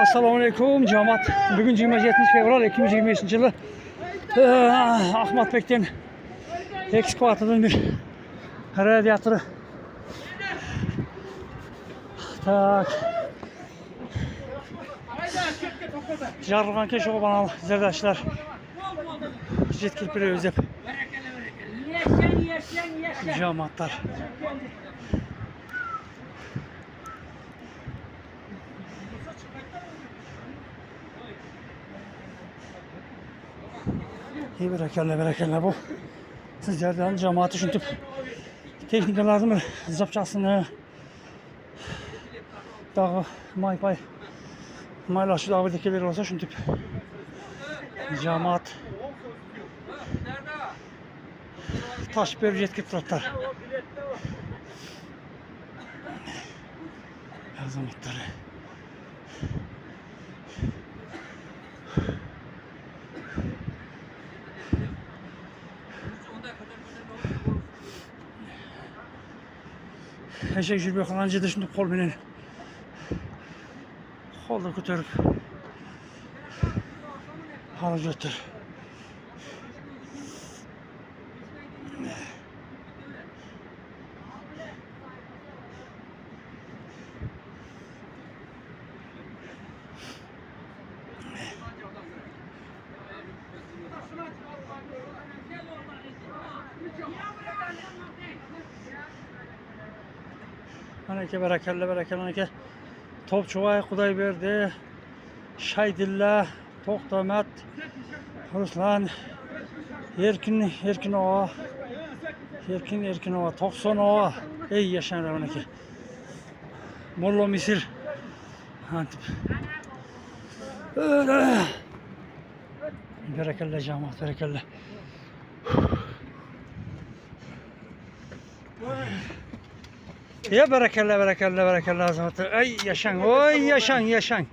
Assalamu alaikum cemaat. Bugün 27 fevral 2025 yılı. Ahmet Bek'ten ekskavatorun bir radyatörü. Tak. Jargan keş o bana zerdaşlar. Jetkil pire özep. Cemaatlar. İyi berekelle bu. Sizlerden cemaati şuntüp teknikalarını zapçasını dağı maypay maylaşı dağı dekeleri olsa şuntüp cemaat taş bir yetkili turatlar azamatları. Eşek jülbe kalanca da şimdi kol binen kolda götürüp harcatır. Anake berekelle anake top çuvay kuday verdi. Şaydillah Toktamat Ruslan Erkin Ova Erkin Ova Tokson Ova ey yaşanlar anake Mollo Misir Antip berekelle cemaat berekelle. Ya berekelle azamatı. Ay yaşan, oy yaşan.